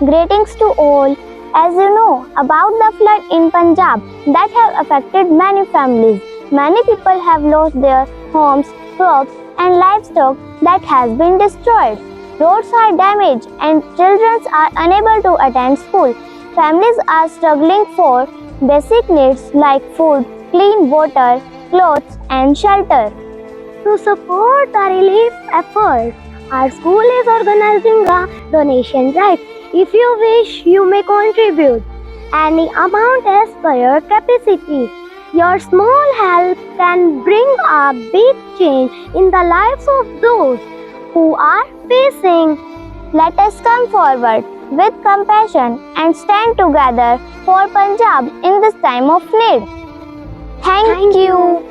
Greetings to all. As you know about the flood in Punjab that have affected many families, many people have lost their homes, crops, and livestock that has been destroyed. Roads are damaged and children are unable to attend school. Families are struggling for basic needs like food, clean water, clothes, and shelter. To support the relief efforts, our school is organizing a donation drive. If you wish, you may contribute any amount as per your capacity. Your small help can bring a big change in the lives of those who are facing. Let us come forward with compassion and stand together for Punjab in this time of need. Thank you.